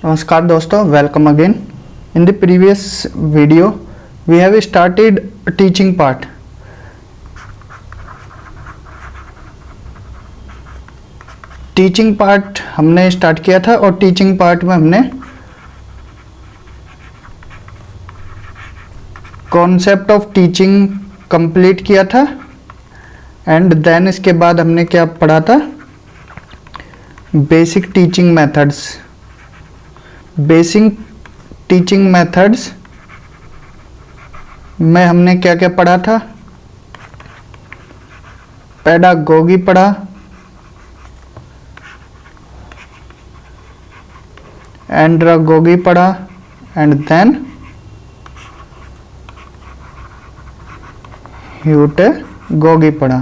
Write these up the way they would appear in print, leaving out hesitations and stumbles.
Namaskar dosto, welcome again. In the previous video, we have started teaching part. Teaching part हमने start किया था और teaching part में हमने कॉन्सेप्ट ऑफ टीचिंग कंप्लीट किया था एंड देन इसके बाद हमने क्या पढ़ा था, basic teaching methods. Basic teaching methods में हमने क्या क्या पढ़ा था, पेडागोगी पढ़ा, एंड्रागोगी पढ़ा एंड देन ह्यूटागोगी पढ़ा।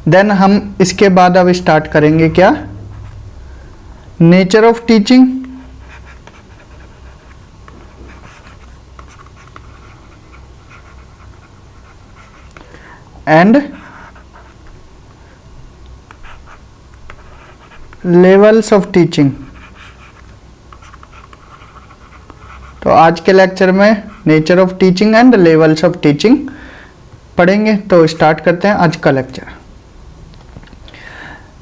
देन हम इसके बाद अब स्टार्ट करेंगे क्या, nature of teaching, and levels of teaching. तो आज के लेक्चर में nature of teaching and levels of teaching पढ़ेंगे। तो स्टार्ट करते हैं आज का लेक्चर।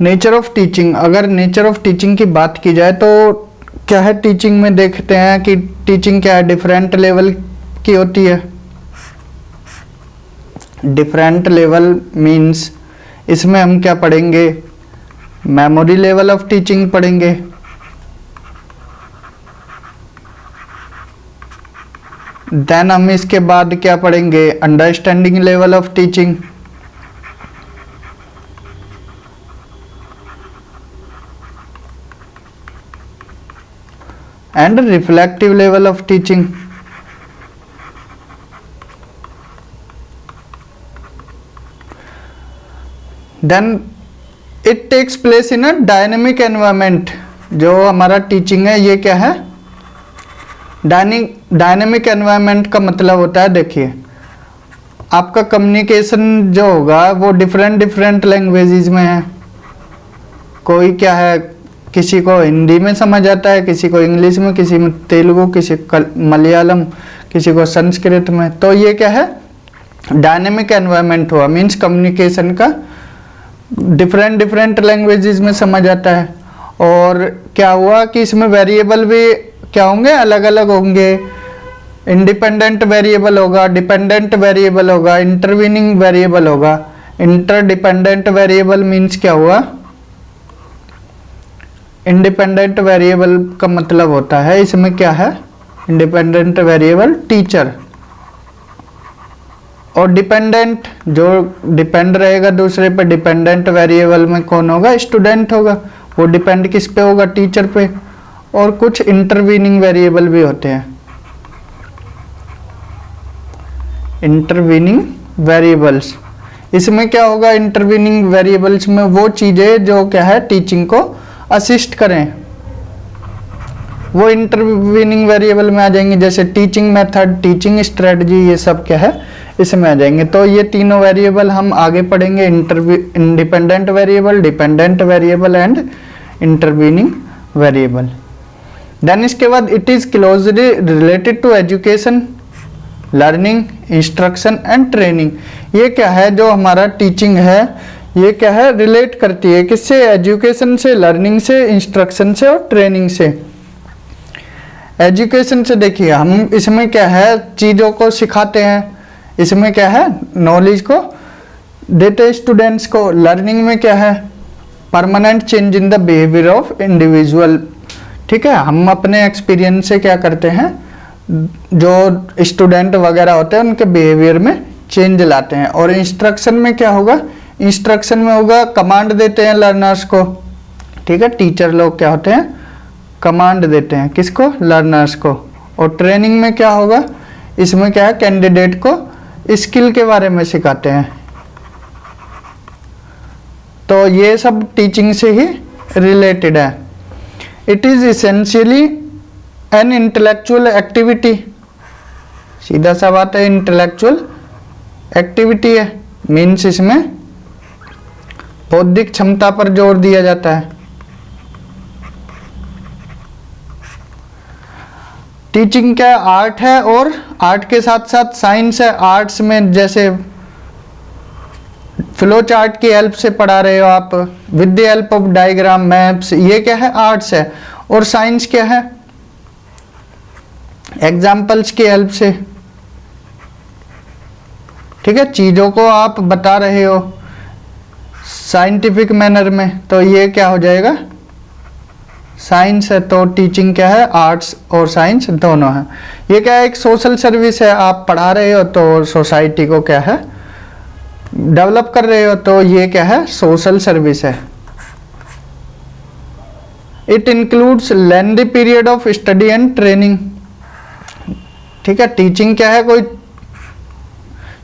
नेचर ऑफ टीचिंग, अगर नेचर ऑफ टीचिंग की बात की जाए तो क्या है, टीचिंग में देखते हैं कि टीचिंग क्या है, डिफरेंट लेवल की होती है। डिफरेंट लेवल मीन्स इसमें हम क्या पढ़ेंगे, मेमोरी लेवल ऑफ टीचिंग पढ़ेंगे, देन हम इसके बाद क्या पढ़ेंगे, understanding level of teaching, and reflective level of teaching. Then it takes place in a dynamic environment. जो हमारा टीचिंग है ये क्या है, डायनेमिक एनवायरनमेंट का मतलब होता है, देखिए आपका कम्युनिकेशन जो होगा वो डिफरेंट लैंग्वेजेस में है। कोई क्या है, किसी को हिंदी में समझ आता है, किसी को इंग्लिश में, किसी में तेलुगु, किसी मलयालम, किसी को संस्कृत में। तो ये क्या है, डायनेमिक एनवायरनमेंट हुआ, मीन्स कम्युनिकेशन का डिफरेंट लैंग्वेजेस में समझ आता है। और क्या हुआ कि इसमें वेरिएबल भी क्या होंगे, अलग अलग होंगे। इंडिपेंडेंट वेरिएबल होगा, डिपेंडेंट वेरिएबल होगा, इंटरवीनिंग वेरिएबल होगा। इंटरडिपेंडेंट वेरिएबल मीन्स क्या हुआ, इंडिपेंडेंट वेरिएबल का मतलब होता है इसमें क्या है, इंडिपेंडेंट वेरिएबल टीचर, और डिपेंडेंट जो डिपेंड रहेगा दूसरे पे, डिपेंडेंट वेरिएबल में कौन होगा, स्टूडेंट होगा। वो डिपेंड किस पे होगा, टीचर पे। और कुछ इंटरवीनिंग वेरिएबल भी होते हैं, इंटरवीनिंग वेरिएबल्स। इसमें क्या होगा, इंटरवीनिंग वेरिएबल्स में वो चीजें जो क्या है टीचिंग को असिस्ट करें, वो इंटरवीनिंग वेरिएबल में आ जाएंगे। जैसे टीचिंग मेथड, टीचिंग स्ट्रेटजी, ये सब क्या है इसमें आ जाएंगे। तो ये तीनों वेरिएबल हम आगे पढ़ेंगे, independent variable, dependent variable and intervening variable. Then इसके बाद it is closely related to education, learning, instruction and training. ये क्या है, जो हमारा टीचिंग है ये क्या है, रिलेट करती है किससे, एजुकेशन से, लर्निंग से, इंस्ट्रक्शन से और ट्रेनिंग से। एजुकेशन से देखिए हम इसमें क्या है, चीज़ों को सिखाते हैं, इसमें क्या है, नॉलेज को देते हैं स्टूडेंट्स को। लर्निंग में क्या है, permanent change in the behaviour of individual. ठीक है, हम अपने एक्सपीरियंस से क्या करते हैं, जो स्टूडेंट वगैरह होते हैं उनके बिहेवियर में चेंज लाते हैं। और इंस्ट्रक्शन में क्या होगा, इंस्ट्रक्शन में होगा कमांड देते हैं लर्नर्स को। ठीक है, टीचर लोग क्या होते हैं, कमांड देते हैं किसको, लर्नर्स को। और ट्रेनिंग में क्या होगा, इसमें क्या है, कैंडिडेट को स्किल के बारे में सिखाते हैं। तो ये सब टीचिंग से ही रिलेटेड है। It is essentially an intellectual activity, सीधा सा बात है, इंटेलेक्चुअल एक्टिविटी है, मीन्स इसमें बौद्धिक क्षमता पर जोर दिया जाता है। टीचिंग क्या आर्ट है और आर्ट के साथ साथ साइंस है। आर्ट्स में जैसे फ्लो चार्ट की हेल्प से पढ़ा रहे हो आप, with the help of diagram maps, ये क्या है आर्ट्स है। और साइंस क्या है, एग्जाम्पल्स की हेल्प से, ठीक है, चीजों को आप बता रहे हो साइंटिफिक मैनर में, तो ये क्या हो जाएगा साइंस है। तो टीचिंग क्या है, आर्ट्स और साइंस दोनों है। ये क्या है, एक सोशल सर्विस है, आप पढ़ा रहे हो तो सोसाइटी को क्या है डेवलप कर रहे हो, तो ये क्या है सोशल सर्विस है। It includes lengthy period of study and training, ठीक है। टीचिंग क्या है, कोई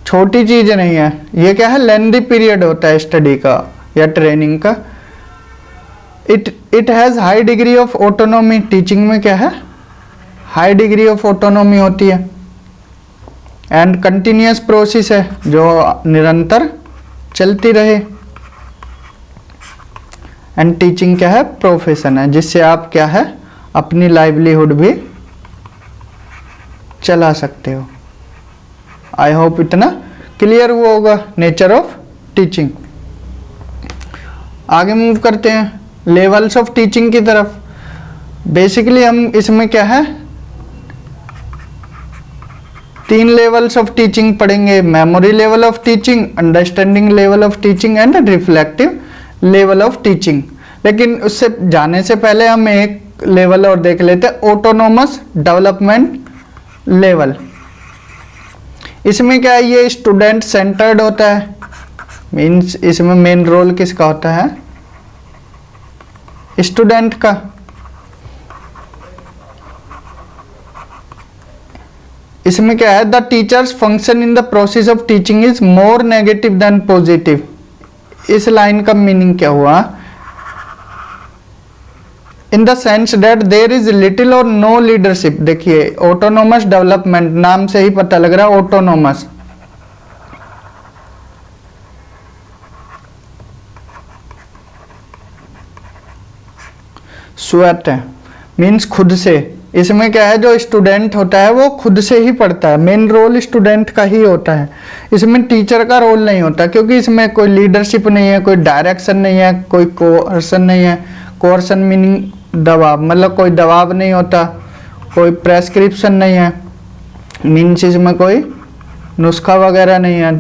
छोटी चीज नहीं है, ये क्या है लेंथी पीरियड होता है स्टडी का या ट्रेनिंग का। It has high degree of autonomy, teaching में क्या है हाई डिग्री ऑफ ऑटोनॉमी होती है। एंड कंटिन्यूअस प्रोसेस है, जो निरंतर चलती रहे। एंड टीचिंग क्या है प्रोफेशन है, जिससे आप क्या है अपनी लाइवलीहुड भी चला सकते हो। आई होप इतना क्लियर हुआ होगा नेचर ऑफ टीचिंग। आगे मूव करते हैं लेवल्स ऑफ टीचिंग की तरफ। बेसिकली हम इसमें क्या है 3 लेवल्स ऑफ टीचिंग पढ़ेंगे, memory level of teaching, understanding level of teaching and reflective level of teaching. लेकिन उससे जाने से पहले हम एक लेवल और देख लेते हैं, ऑटोनोमस डेवलपमेंट लेवल। इसमें क्या है, ये स्टूडेंट सेंटर्ड होता है, मीन्स इसमें मेन रोल किसका होता है स्टूडेंट का। इसमें क्या है, the teacher's function in the process of teaching is more negative than positive. इस लाइन का मीनिंग क्या हुआ, in the sense that there is little or no leadership. देखिए ऑटोनोमस डेवलपमेंट, नाम से ही पता लग रहा है ऑटोनोमस। स्वत मीन्स खुद से। इसमें क्या है, जो स्टूडेंट होता है वो खुद से ही पढ़ता है, मेन रोल स्टूडेंट का ही होता है। इसमें टीचर का रोल नहीं होता, क्योंकि इसमें कोई लीडरशिप नहीं है, कोई डायरेक्शन नहीं है, कोई कोर्सन नहीं है। कोर्सन मीनिंग दबाव, मतलब कोई दबाव नहीं होता, कोई प्रेस्क्रिप्शन नहीं है, मीन्स इसमें कोई नुस्खा वगैरह नहीं है,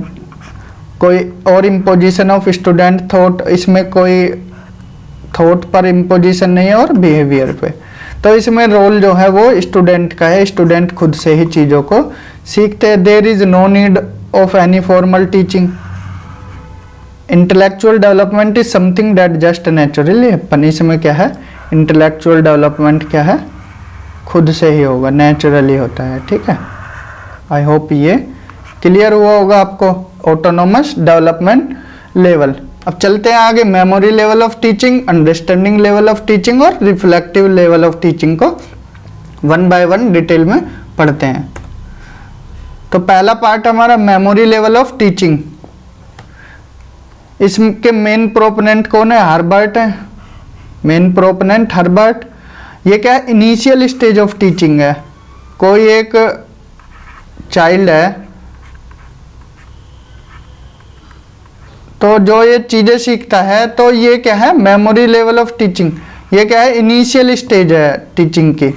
कोई और इम्पोजिशन ऑफ स्टूडेंट थॉट, इसमें कोई थॉट पर इम्पोजिशन नहीं है और बिहेवियर पे। तो इसमें रोल जो है वो स्टूडेंट का है, स्टूडेंट खुद से ही चीज़ों को सीखते हैं। There is no need of any formal teaching. Intellectual development is something that just naturally happen. इसमें क्या है, इंटेलेक्चुअल डेवलपमेंट क्या है, खुद से ही होगा, नेचुरली होता है, ठीक है। आई होप ये क्लियर हुआ होगा आपको ऑटोनोमस डेवलपमेंट लेवल। अब चलते हैं आगे, memory level of teaching, understanding level of teaching और रिफ्लेक्टिव लेवल ऑफ टीचिंग को 1 बाय 1 डिटेल में पढ़ते हैं। तो पहला पार्ट हमारा मेमोरी लेवल ऑफ टीचिंग। इसके मेन प्रोपोनेंट कौन है, हर्बर्ट है, मेन प्रोपोनेंट हर्बर्ट। ये क्या है, इनिशियल स्टेज ऑफ टीचिंग है। कोई एक चाइल्ड है तो जो ये चीज़ें सीखता है, तो ये क्या है मेमोरी लेवल ऑफ टीचिंग। ये क्या है इनिशियल स्टेज है टीचिंग की।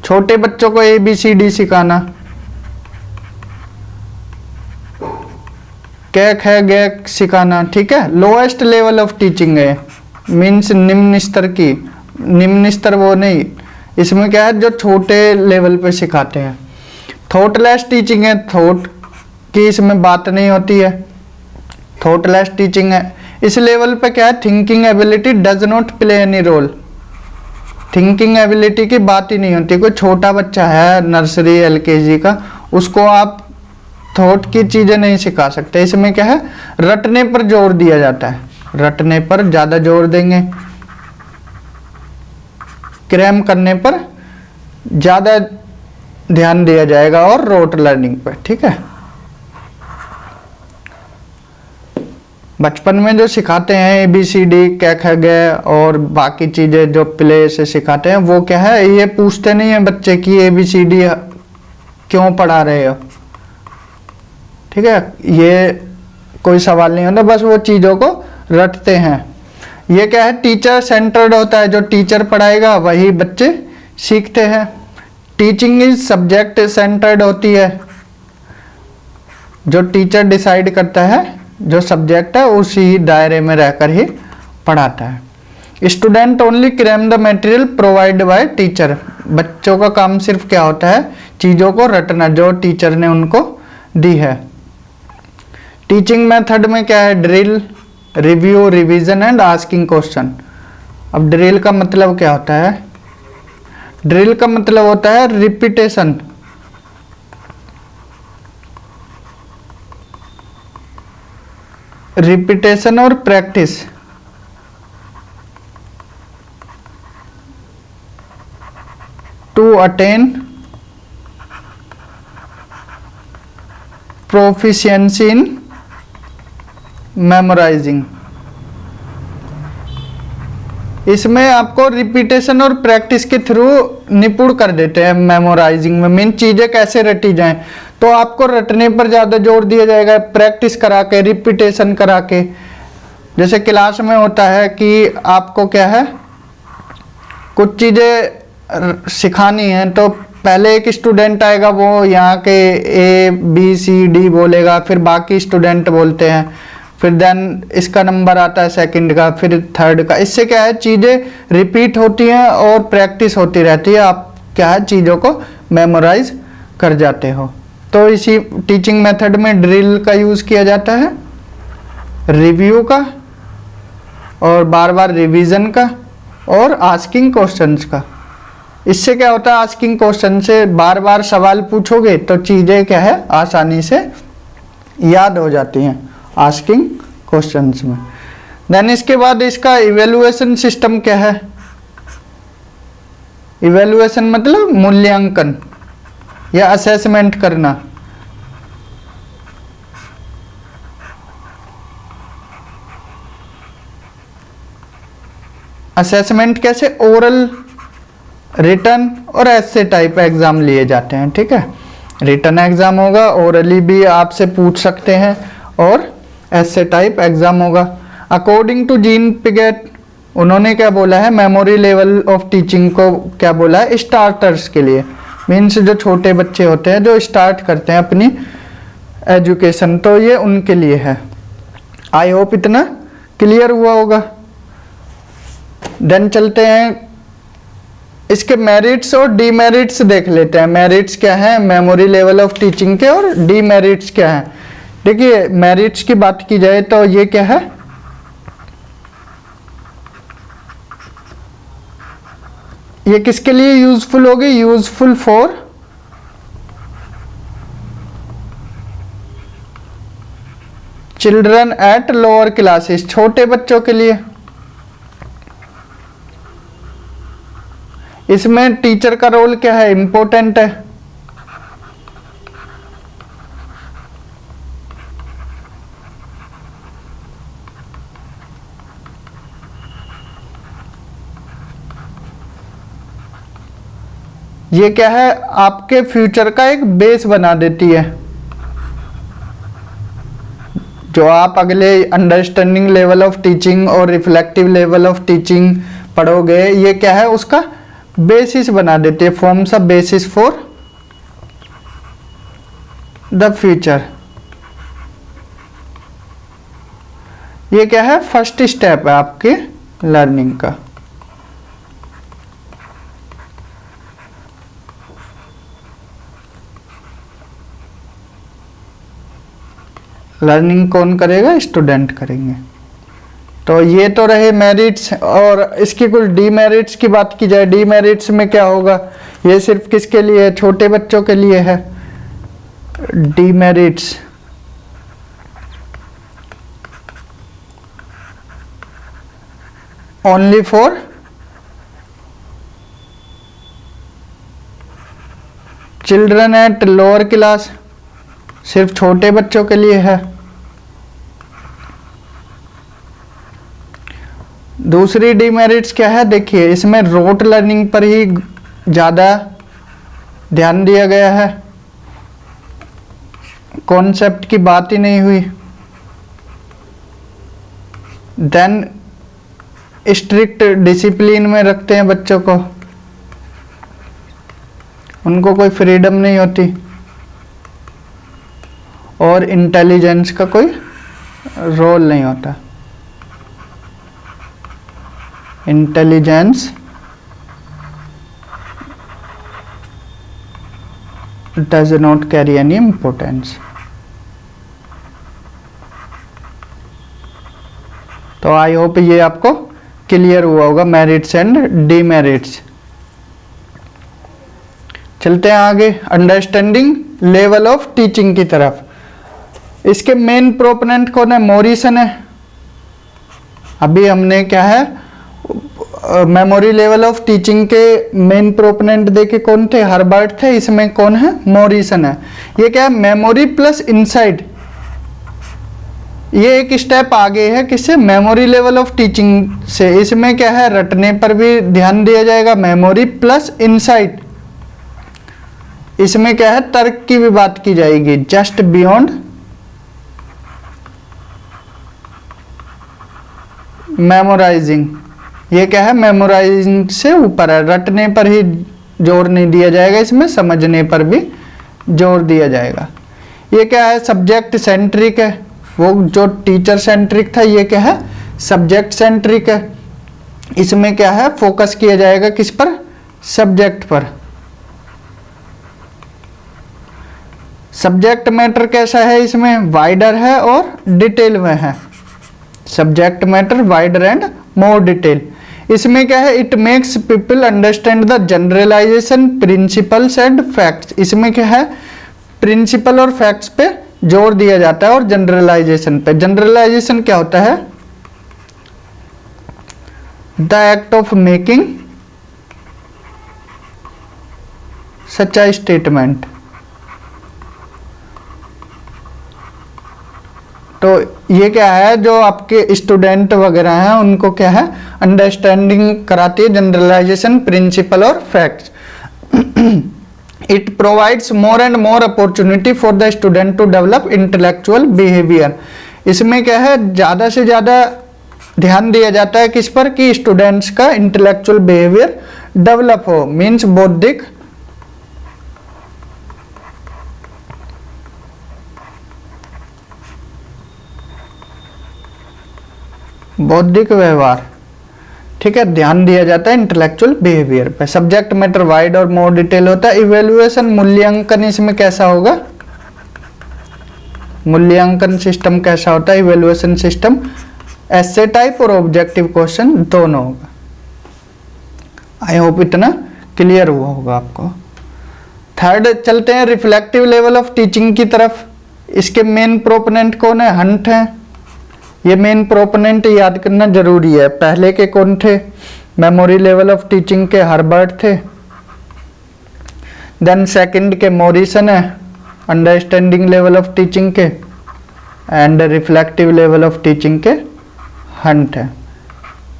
छोटे बच्चों को ABCD सिखाना, कैक है गैक सिखाना, ठीक है, लोएस्ट लेवल ऑफ टीचिंग है, मीन्स निम्न स्तर की। निम्न स्तर वो नहीं, इसमें क्या है जो छोटे लेवल पे सिखाते हैं। थॉटलेस टीचिंग है, थॉट की इसमें बात नहीं होती है, थॉटलेस टीचिंग है। इस लेवल पे क्या है, thinking ability does not play any role. Thinking ability की बात ही नहीं होती। कोई छोटा बच्चा है नर्सरी LKG का, उसको आप थॉट की चीज़ें नहीं सिखा सकते। इसमें क्या है रटने पर जोर दिया जाता है, रटने पर ज़्यादा जोर देंगे, क्रैम करने पर ज़्यादा ध्यान दिया जाएगा और रोट लर्निंग पर, ठीक है। बचपन में जो सिखाते हैं ABCD क ख ग और बाकी चीज़ें जो प्ले से सिखाते हैं, वो क्या है, ये पूछते नहीं है बच्चे कि ABCD क्यों पढ़ा रहे हो, ठीक है, ये कोई सवाल नहीं होता, बस वो चीज़ों को रटते हैं। ये क्या है, टीचर सेंटर्ड होता है, जो टीचर पढ़ाएगा वही बच्चे सीखते हैं। टीचिंग इज सब्जेक्ट सेंटर्ड होती है, जो टीचर डिसाइड करता है, जो सब्जेक्ट है उसी दायरे में रहकर ही पढ़ाता है। Student only cram the material provide by teacher, बच्चों का काम सिर्फ क्या होता है, चीज़ों को रटना जो टीचर ने उनको दी है। टीचिंग मेथड में क्या है, drill, review, revision and asking question. अब ड्रिल का मतलब क्या होता है, ड्रिल का मतलब होता है रिपीटेशन, रिपीटेशन और practice. To attain proficiency in memorizing. इसमें आपको रिपीटेशन और प्रैक्टिस के थ्रू निपुण कर देते हैं मेमोराइजिंग में। मेन चीज़ें कैसे रटी जाएं, तो आपको रटने पर ज़्यादा जोर दिया जाएगा, प्रैक्टिस करा के, रिपीटेशन करा के। जैसे क्लास में होता है कि आपको क्या है, कुछ चीज़ें सिखानी है, तो पहले एक स्टूडेंट आएगा, वो यहाँ के ABCD बोलेगा, फिर बाकी स्टूडेंट बोलते हैं, फिर देन इसका नंबर आता है सेकंड का, फिर थर्ड का। इससे क्या है, चीज़ें रिपीट होती हैं और प्रैक्टिस होती रहती है, आप क्या है चीज़ों को मेमोराइज कर जाते हो। तो इसी टीचिंग मेथड में ड्रिल का यूज़ किया जाता है, रिव्यू का, और बार बार रिवीजन का, और आस्किंग क्वेश्चंस का। इससे क्या होता है, आस्किंग क्वेश्चन से बार बार सवाल पूछोगे तो चीज़ें क्या है आसानी से याद हो जाती हैं आस्किंग क्वेश्चंस में। देन इसके बाद इसका इवेलुएशन सिस्टम क्या है, इवेलुएशन मतलब मूल्यांकन या असेसमेंट करना। असेसमेंट कैसे, ओरल, रिटन और ऐसे टाइप एग्जाम लिए जाते हैं, ठीक है। रिटन एग्जाम होगा, ओरली भी आपसे पूछ सकते हैं, और ऐसे टाइप एग्जाम होगा। अकॉर्डिंग टू जीन पिगेट, उन्होंने क्या बोला है, मेमोरी लेवल ऑफ टीचिंग को क्या बोला है, स्टार्टर्स के लिए, मीन्स जो छोटे बच्चे होते हैं जो स्टार्ट करते हैं अपनी एजुकेशन, तो ये उनके लिए है। आई होप इतना क्लियर हुआ होगा। देन चलते हैं इसके मेरिट्स और डीमेरिट्स देख लेते हैं। मेरिट्स क्या है मेमोरी लेवल ऑफ टीचिंग के, और डीमेरिट्स क्या है। देखिए मेरिट्स की बात की जाए तो ये क्या है, ये किसके लिए यूजफुल होगी, useful for children at lower classes, छोटे बच्चों के लिए। इसमें टीचर का रोल क्या है, इंपॉर्टेंट है। ये क्या है, आपके फ्यूचर का एक बेस बना देती है। जो आप अगले अंडरस्टैंडिंग लेवल ऑफ टीचिंग और रिफ्लेक्टिव लेवल ऑफ टीचिंग पढ़ोगे, ये क्या है उसका बेसिस बना देती है, forms a basis for the future. ये क्या है, फर्स्ट स्टेप है आपके लर्निंग का। लर्निंग कौन करेगा, स्टूडेंट करेंगे। तो ये तो रहे मेरिट्स, और इसकी कुछ डीमेरिट्स की बात की जाए। डीमेरिट्स में क्या होगा, ये सिर्फ किसके लिए है, छोटे बच्चों के लिए है। Demerits only for children at lower class, सिर्फ छोटे बच्चों के लिए है। दूसरी डिमेरिट्स क्या है, देखिए इसमें रोट लर्निंग पर ही ज़्यादा ध्यान दिया गया है, कॉन्सेप्ट की बात ही नहीं हुई। देन स्ट्रिक्ट डिसिप्लिन में रखते हैं बच्चों को, उनको कोई फ्रीडम नहीं होती, और इंटेलिजेंस का कोई रोल नहीं होता। Intelligence does not carry any importance. तो आई होप ये आपको क्लियर हुआ होगा मेरिट्स एंड डीमेरिट्स। चलते हैं आगे अंडरस्टैंडिंग लेवल ऑफ टीचिंग की तरफ। इसके मेन प्रोपोनेंट कौन है, मॉरिसन है। अभी हमने क्या है मेमोरी लेवल ऑफ टीचिंग के मेन प्रोपोनेंट देखे कौन थे, हर्बर्ट थे, इसमें कौन है, मॉरिसन है। ये क्या है, मेमोरी प्लस इनसाइट, ये एक स्टेप आगे है किससे, मेमोरी लेवल ऑफ टीचिंग से। इसमें क्या है, रटने पर भी ध्यान दिया जाएगा, मेमोरी प्लस इनसाइट। इसमें क्या है, तर्क की भी बात की जाएगी, जस्ट बियॉन्ड मेमोराइजिंग। ये क्या है, मेमोराइजिंग से ऊपर है, रटने पर ही जोर नहीं दिया जाएगा, इसमें समझने पर भी जोर दिया जाएगा। ये क्या है, सब्जेक्ट सेंट्रिक है, वो जो टीचर सेंट्रिक था ये क्या है, सब्जेक्ट सेंट्रिक है। इसमें क्या है, फोकस किया जाएगा किस पर, सब्जेक्ट पर। सब्जेक्ट मैटर कैसा है, इसमें वाइडर है और डिटेल में है। Subject matter wider and more detail. इसमें क्या है, it makes people understand the generalization principles and facts. इसमें क्या है, प्रिंसिपल और फैक्ट्स पे जोर दिया जाता है और जनरलाइजेशन पे। जनरलाइजेशन क्या होता है, the act of making such a statement. तो ये क्या है, जो आपके स्टूडेंट वगैरह हैं उनको क्या है, अंडरस्टैंडिंग कराती है, जनरलाइजेशन प्रिंसिपल और facts. It provides more and more opportunity for the student to develop intellectual behaviour. इसमें क्या है, ज़्यादा से ज़्यादा ध्यान दिया जाता है किस पर, कि स्टूडेंट्स का इंटेलेक्चुअल बिहेवियर डेवलप हो, मीन्स बौद्धिक व्यवहार, ठीक है, ध्यान दिया जाता है इंटेलेक्चुअल बिहेवियर पे। सब्जेक्ट मैटर वाइड और मोर डिटेल होता है। इवेल्युएशन मूल्यांकन इसमें कैसा होगा, मूल्यांकन सिस्टम कैसा होता है, इवेल्युएशन सिस्टम एसे टाइप और ऑब्जेक्टिव क्वेश्चन दोनों होगा। आई होप इतना क्लियर हुआ होगा आपको। थर्ड चलते हैं रिफ्लेक्टिव लेवल ऑफ टीचिंग की तरफ। इसके मेन प्रोपोनेंट कौन है, हंट है। ये मेन प्रोपोनेंट याद करना जरूरी है। पहले के कौन थे, मेमोरी लेवल ऑफ टीचिंग के हर्बर्ट थे। देन सेकंड के मॉरिसन है, अंडरस्टैंडिंग लेवल ऑफ टीचिंग के, and reflective level of teaching के हंट है।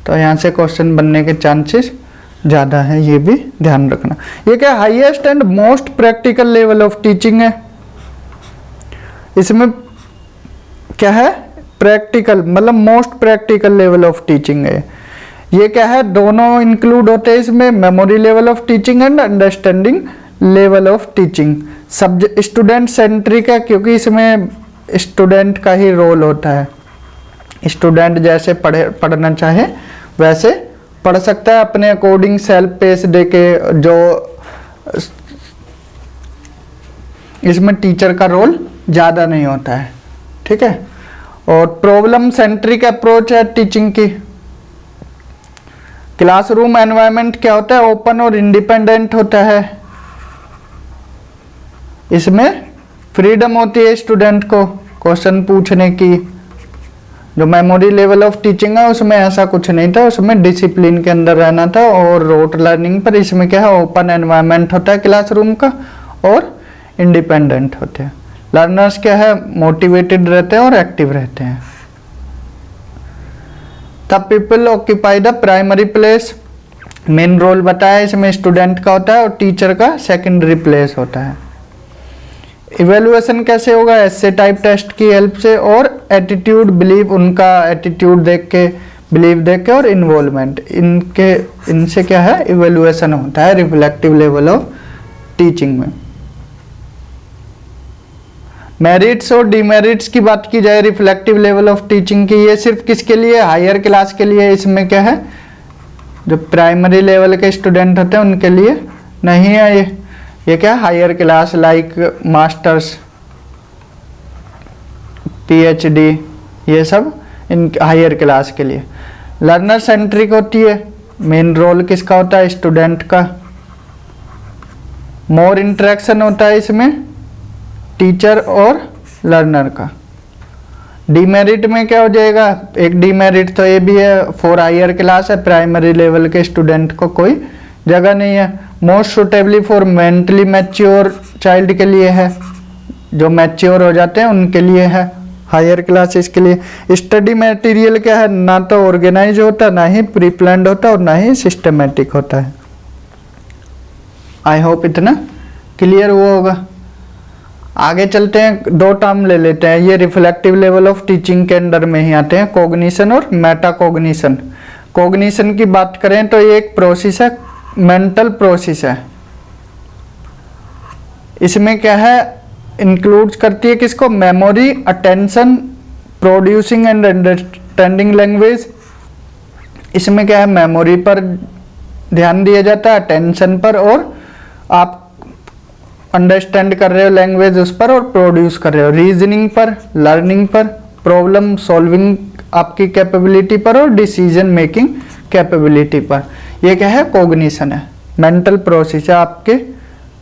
तो यहाँ से क्वेश्चन बनने के चांसेस ज़्यादा है, ये भी ध्यान रखना। ये क्या highest and most practical level of teaching है। इसमें क्या है, प्रैक्टिकल मतलब most practical level of teaching है। ये क्या है, दोनों इंक्लूड होते हैं इसमें, memory level of teaching and understanding level of teaching. Subject student centric है, क्योंकि इसमें स्टूडेंट का ही रोल होता है। स्टूडेंट जैसे पढ़ना चाहे वैसे पढ़ सकता है, अपने अकॉर्डिंग सेल्फ पेस देके। जो इसमें टीचर का रोल ज़्यादा नहीं होता है, ठीक है। और प्रॉब्लम सेंट्रिक अप्रोच है टीचिंग की। क्लासरूम एनवायरनमेंट क्या होता है, ओपन और इंडिपेंडेंट होता है। इसमें फ्रीडम होती है स्टूडेंट को क्वेश्चन पूछने की। जो मेमोरी लेवल ऑफ टीचिंग है उसमें ऐसा कुछ नहीं था, उसमें डिसिप्लिन के अंदर रहना था और रोट लर्निंग पर इसमें क्या है, ओपन एनवायरनमेंट होता है क्लासरूम का और इंडिपेंडेंट होते हैं। लर्नर्स क्या है, मोटिवेटेड रहते हैं और एक्टिव रहते हैं। The people occupy the primary place, main role बताया इसमें स्टूडेंट का होता है और टीचर का सेकेंडरी प्लेस होता है। इवेल्युएशन कैसे होगा, ऐसे टाइप टेस्ट की हेल्प से, और एटीट्यूड बिलीव, उनका एटीट्यूड देख के, बिलीव देख के, और इन्वॉल्वमेंट, इनसे क्या है इवेल्युएशन होता है रिफ्लेक्टिव लेवल ऑफ टीचिंग में। मेरिट्स और डिमेरिट्स की बात की जाए रिफ्लेक्टिव लेवल ऑफ टीचिंग की, ये सिर्फ किसके लिए, हायर क्लास के लिए, इसमें क्या है जो प्राइमरी लेवल के स्टूडेंट होते हैं उनके लिए नहीं है ये क्या higher class like masters, PhD, ये सब इन हायर क्लास के लिए। लर्नर सेंट्रिक होती है, मेन रोल किसका होता है स्टूडेंट का। मोर इंटरेक्शन होता है इसमें टीचर और लर्नर का। डीमेरिट में क्या हो जाएगा, एक डीमेरिट तो ये भी है, फॉर हायर क्लास है, प्राइमरी लेवल के स्टूडेंट को कोई जगह नहीं है। Most suitably for mentally mature child के लिए है, जो मैच्योर हो जाते हैं उनके लिए है हायर क्लासेस के लिए। स्टडी मटेरियल क्या है, ना तो ऑर्गेनाइज होता, ना ही प्री प्लान्ड होता और ना ही सिस्टमेटिक होता है। आई होप इतना क्लियर हुआ होगा। आगे चलते हैं, दो टर्म ले लेते हैं, ये रिफ्लेक्टिव लेवल ऑफ टीचिंग के अंडर में ही आते हैं, कोग्निशन और मेटा कोग्निशन। कोग्निशन की बात करें तो ये एक प्रोसेस है, मेंटल प्रोसेस है। इसमें क्या है इंक्लूड करती है किसको, memory, attention, producing and understanding language. इसमें क्या है मेमोरी पर ध्यान दिया जाता है, अटेंशन पर, और आप अंडरस्टैंड कर रहे हो लैंग्वेज उस पर, और प्रोड्यूस कर रहे हो रीजनिंग पर, लर्निंग पर, प्रॉब्लम सॉल्विंग आपकी कैपेबिलिटी पर, और डिसीजन मेकिंग कैपेबिलिटी पर। ये क्या है कॉग्निशन है, मेंटल प्रोसेस है, आपके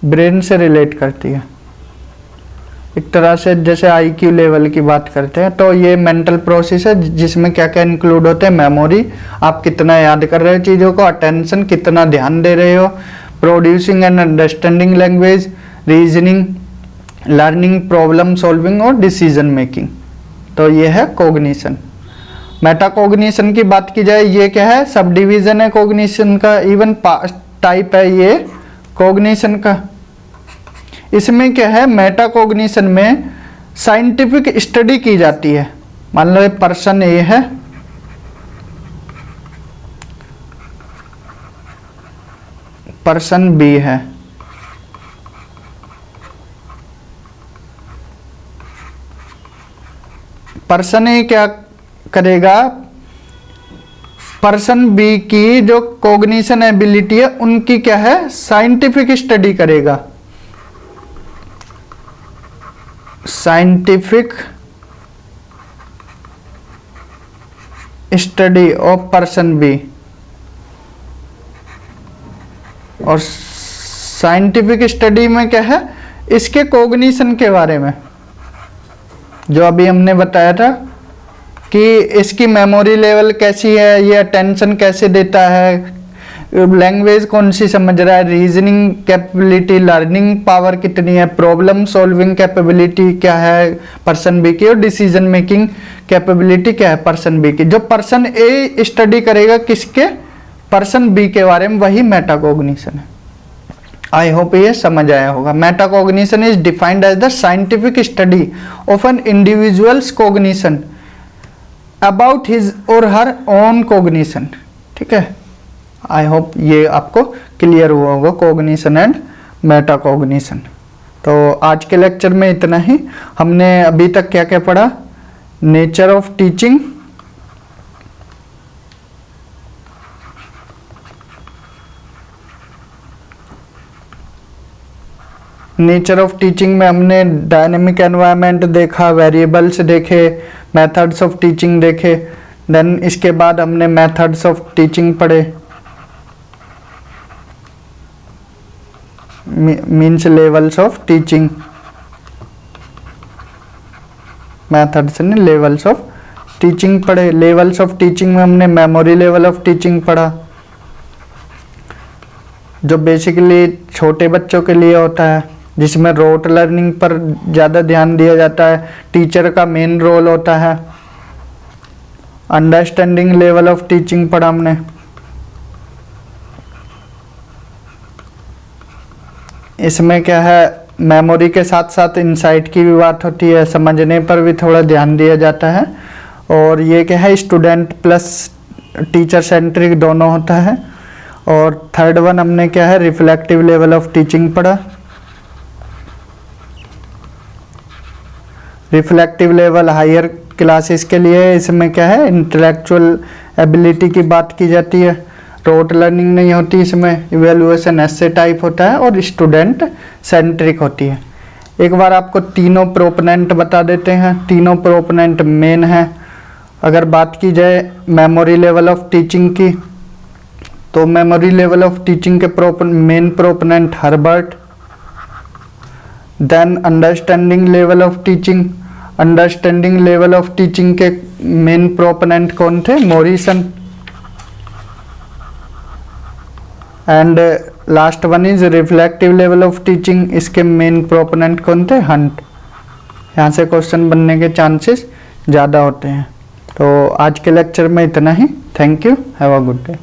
ब्रेन से रिलेट करती है एक तरह से, जैसे आईक्यू लेवल की बात करते हैं तो ये मेंटल प्रोसेस है जिसमें क्या क्या इंक्लूड होते हैं, मेमोरी, आप कितना याद कर रहे हो चीज़ों को, अटेंशन कितना ध्यान दे रहे हो, producing and understanding language, reasoning, learning, problem solving और डिसीजन मेकिंग। तो ये है कॉग्निशन। मेटाकॉग्निशन की बात की जाए, ये क्या है सब डिवीजन है कॉग्निशन का, इवन टाइप है ये कॉग्निशन का। इसमें क्या है मेटाकॉग्निशन में साइंटिफिक स्टडी की जाती है। मान लो पर्सन ए है, पर्सन बी है, पर्सन ए क्या करेगा, पर्सन बी की जो कॉग्निशन एबिलिटी है उनकी क्या है साइंटिफिक स्टडी करेगा, scientific study of person be. और साइंटिफिक स्टडी में क्या है इसके कॉग्निशन के बारे में, जो अभी हमने बताया था कि इसकी मेमोरी लेवल कैसी है, ये अटेंशन कैसे देता है, लैंग्वेज कौन सी समझ रहा है, रीजनिंग कैपेबिलिटी, लर्निंग पावर कितनी है, प्रॉब्लम सॉल्विंग कैपेबिलिटी क्या है पर्सन बी की, और डिसीजन मेकिंग कैपेबिलिटी क्या है पर्सन बी की। जो पर्सन ए स्टडी करेगा किसके, पर्सन बी के बारे में, वही मेटाकॉग्निशन है। आई होप ये समझ आया होगा। Metacognition is defined as the scientific study of an individual's cognition about his or her own cognition. ठीक है, आई होप ये आपको क्लियर हुआ होगा कॉग्निशन एंड मेटाकॉग्निशन। तो आज के लेक्चर में इतना ही। हमने अभी तक क्या क्या पढ़ा, nature of teaching, nature of teaching में हमने डायनेमिक एनवायरनमेंट देखा, वेरिएबल्स देखे, मेथड्स ऑफ टीचिंग देखे, देन इसके बाद हमने मेथड्स ऑफ टीचिंग पढ़े, means levels of teaching, methods ने लेवल्स ऑफ टीचिंग पढ़े। लेवल्स ऑफ टीचिंग में हमने मेमोरी लेवल ऑफ टीचिंग पढ़ा, जो बेसिकली छोटे बच्चों के लिए होता है, जिसमें रोट लर्निंग पर ज़्यादा ध्यान दिया जाता है, टीचर का मेन रोल होता है। अंडरस्टैंडिंग लेवल ऑफ टीचिंग पढ़ा हमने। इसमें क्या है, मेमोरी के साथ साथ इनसाइट की भी बात होती है, समझने पर भी थोड़ा ध्यान दिया जाता है। और ये क्या है, स्टूडेंट प्लस टीचर सेंट्रिक दोनों होता है। और थर्ड वन हमने क्या है, रिफ्लेक्टिव लेवल ऑफ टीचिंग पढ़ा। रिफ्लेक्टिव लेवल हायर क्लासेस के लिए, इसमें क्या है, इंटेलेक्चुअल एबिलिटी की बात की जाती है, रोट लर्निंग नहीं होती इसमें, इवेलुएशन ऐसे टाइप होता है और स्टूडेंट सेंट्रिक होती है। एक बार आपको तीनों प्रोपोनेंट बता देते हैं। तीनों प्रोपोनेंट मेन है। अगर बात की जाए मेमोरी लेवल ऑफ टीचिंग की, तो मेमोरी लेवल ऑफ टीचिंग के main proponent Herbert. Then understanding level of teaching, understanding level of teaching के मेन प्रोपोनेंट कौन थे, Morrison. And last one is reflective level of teaching, इसके main proponent कौन थे, Hunt. यहाँ से क्वेश्चन बनने के चांसेस ज़्यादा होते हैं। तो आज के लेक्चर में इतना ही। Thank you, have a good day.